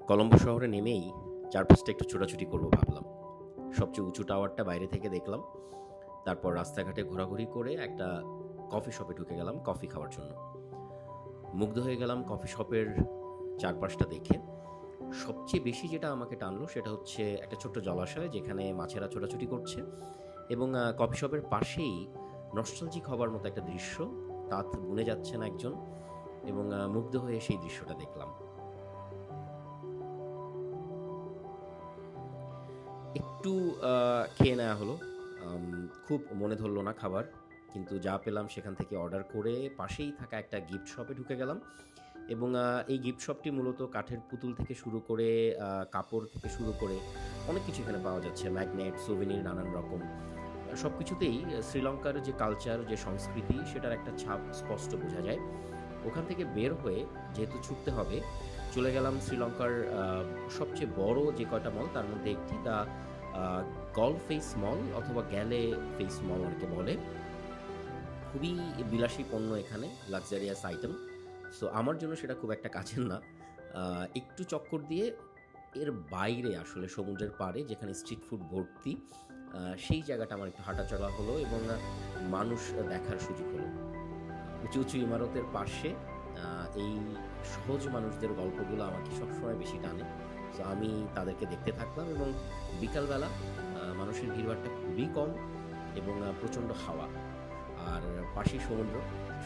কলম্বো শহরে নেমেই চারপাশটা একটু ছোটাছুটি করব ভাবলাম। সবচেয়ে উঁচু টাওয়ারটা বাইরে থেকে দেখলাম। তারপর রাস্তাঘাটে ঘোরাঘুরি করে একটা কফি শপে ঢুকে গেলাম কফি খাওয়ার জন্য। মুগ্ধ হয়ে গেলাম কফি শপের চারপাশটা দেখে। সবচেয়ে বেশি যেটা আমাকে টানলো সেটা হচ্ছে একটা ছোট্ট জলাশয় যেখানে মাছেরা ছোটাছুটি করছে এবং কফি শপের পাশেই নস্টালজিক হবার মতো একটা দৃশ্য। তাঁত বুনে যাচ্ছেন একজন এবং মুগ্ধ হয়ে সেই দৃশ্যটা দেখলাম। একটু খেয়ে নেওয়া হলো। খুব মনে ধরল না খাবার। কিন্তু যা পেলাম সেখান থেকে অর্ডার করে পাশেই থাকা একটা গিফট শপে ঢুকে গেলাম এবং এই গিফট শপটি মূলত কাঠের পুতুল থেকে শুরু করে কাপড় থেকে শুরু করে অনেক কিছু এখানে পাওয়া যাচ্ছে। ম্যাগনেট, সুভেনির নানান রকম। সবকিছুতেই শ্রীলঙ্কার যে কালচার, যে সংস্কৃতি সেটার একটা ছাপ স্পষ্ট বোঝা যায়। ওখান থেকে বের হয়ে যেহেতু ছুটতে হবে, চলে গেলাম শ্রীলঙ্কার সবচেয়ে বড় যে কয়টা মল তার মধ্যে একটি দ্য গল ফেস মল অথবা গ্যালে ফেস মল অনেকে বলে। খুবই বিলাসী পণ্য এখানে, লাক্সারিয়াস আইটেম। সো আমার জন্য সেটা খুব একটা কাছের না। একটু চক্কর দিয়ে এর বাইরে আসলে সমুদ্রের পাড়ে যেখানে স্ট্রিট ফুড ভর্তি, সেই জায়গাটা আমার একটু হাঁটাচলা হলো এবং মানুষ দেখার সুযোগ হলো। উঁচু উঁচু ইমারতের পাশে এই সহজ মানুষদের গল্পগুলো আমাকে সবসময় বেশি টানে। সো আমি তাদেরকে দেখতে থাকলাম এবং বিকালবেলা মানুষের ভিড়ভাট্টা খুবই কম এবং প্রচণ্ড হাওয়া আর পাশেই সমুদ্র।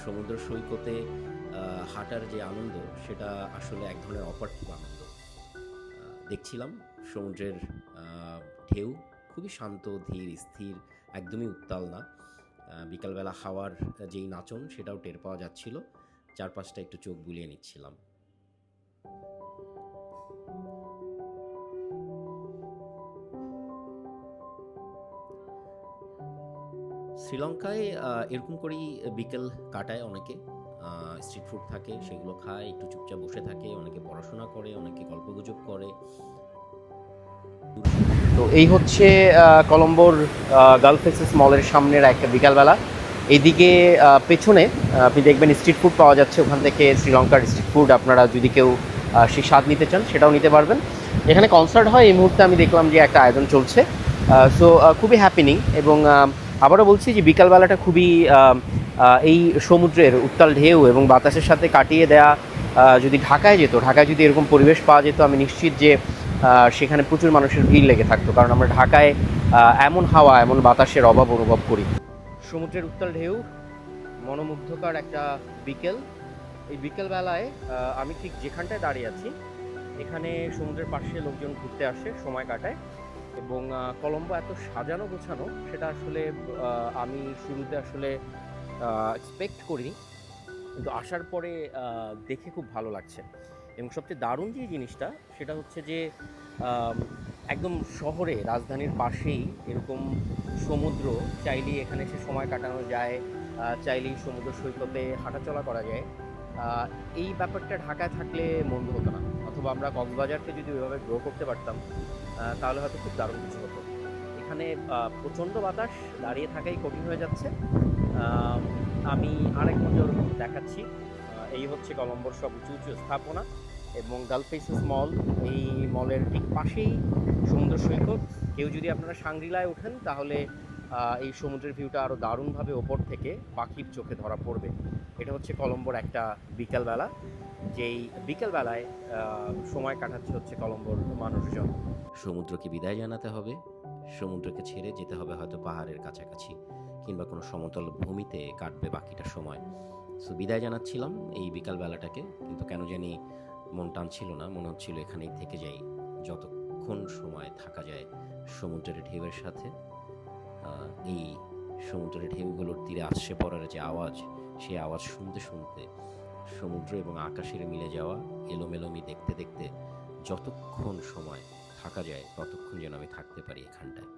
সমুদ্র সৈকতে হাঁটার যে আনন্দ সেটা আসলে এক ধরনের অপার্থিব আনন্দ। দেখছিলাম সমুদ্রের ঢেউ খুবই শান্ত, ধীর, স্থির, একদমই উত্তাল না। বিকালবেলা হাওয়ার যেই নাচন সেটাও টের পাওয়া যাচ্ছিল। চারপাশটা একটু চোখ বুলিয়ে নিচ্ছিলাম। শ্রীলঙ্কায় এরকম করেই বিকেল কাটায় অনেকে। স্ট্রিট ফুড থাকে সেগুলো খায়, একটু চুপচাপ বসে থাকে, অনেকে পড়াশোনা করে, অনেকে গল্পগুজব করে। তো এই হচ্ছে কলম্বোর গালফ এক্সেস মলের সামনের একটা বিকালবেলা। এইদিকে পেছনে আপনি দেখবেন স্ট্রিট ফুড পাওয়া যাচ্ছে। ওখান থেকে শ্রীলঙ্কার স্ট্রিট ফুড আপনারা যদি কেউ সেই স্বাদ নিতে চান সেটাও নিতে পারবেন। এখানে কনসার্ট হয়, এই মুহূর্তে আমি দেখলাম যে একটা আয়োজন চলছে। সো খুবই হ্যাপিনিং এবং আবারও বলছি যে বিকালবেলাটা খুবই এই সমুদ্রের উত্তাল ঢেউ এবং বাতাসের সাথে কাটিয়ে দেয়া। যদি ঢাকায় যেত, ঢাকায় যদি এরকম পরিবেশ পাওয়া যেত, আমি নিশ্চিত যে সেখানে প্রচুর মানুষের ভিড় লেগে থাকতো, কারণ আমরা ঢাকায় এমন হাওয়া, এমন বাতাসের অভাব অনুভব করি। সমুদ্রের উত্তাল ঢেউ, মনোমুগ্ধকর একটা বিকেল। এই বিকেলবেলায় আমি ঠিক যেখানটায় দাঁড়িয়ে আছি এখানে সমুদ্রের পাশে লোকজন ঘুরতে আসে, সময় কাটায় এবং কলম্বো এত সাজানো গোছানো সেটা আসলে আমি শুরুতে আসলে এক্সপেক্ট করিনি, কিন্তু আসার পরে দেখে খুব ভালো লাগছে। এবং সবচেয়ে দারুণ যে জিনিসটা সেটা হচ্ছে যে আম, একদম শহরে, রাজধানীর পাশেই এরকম সমুদ্র, চাইলেই এখানে এসে সময় কাটানো যায়, চাইলেই সমুদ্র সৈকতে হাঁটাচলা করা যায়। এই ব্যাপারটা ঢাকায় থাকলে মন্দ হতো না, অথবা আমরা কক্সবাজারকে যদি ওইভাবে গ্রো করতে পারতাম তাহলে হয়তো খুব দারুণ কিছু হতো। এখানে প্রচণ্ড বাতাস, দাঁড়িয়ে থাকাই কঠিন হয়ে যাচ্ছে। আম, আমি আরেক নজর দেখাচ্ছি। এই হচ্ছে কলম্বোর সব উঁচু উঁচু স্থাপনা এবং গালফ ফেসেস মল। এই মলের ঠিক পাশেই সমুদ্র সৈকত। কেউ যদি আপনারা সাংগ্রিলায় ওঠেন তাহলে এই সমুদ্রের ভিউটা আরও দারুণভাবে ওপর থেকে পাখির চোখে ধরা পড়বে। এটা হচ্ছে কলম্বোর একটা বিকালবেলা, যেই বিকেলবেলায় সময় কাটাচ্ছে হচ্ছে কলম্বোর মানুষজন। সমুদ্রকে বিদায় জানাতে হবে। সমুদ্রকে ছেড়ে যেতে হবে হয়তো পাহাড়ের কাছাকাছি কিংবা কোনো সমতল ভূমিতে কাটবে বাকিটা সময়। সো বিদায় জানাচ্ছিলাম এই বিকালবেলাটাকে, কিন্তু কেন জানি মন টানছিল না। মনে হচ্ছিল এখানেই থেকে যাই, যতক্ষণ সময় থাকা যায় সমুদ্রের ঢেউয়ের সাথে। এই সমুদ্রের ঢেউগুলোর তীরে আছড়ে পড়ার যে আওয়াজ, সেই আওয়াজ শুনতে শুনতে সমুদ্র এবং আকাশের মিলে যাওয়া এলোমেলোমি দেখতে দেখতে যতক্ষণ সময় থাকা যায় ততক্ষণ যেন আমি থাকতে পারি এখানটায়।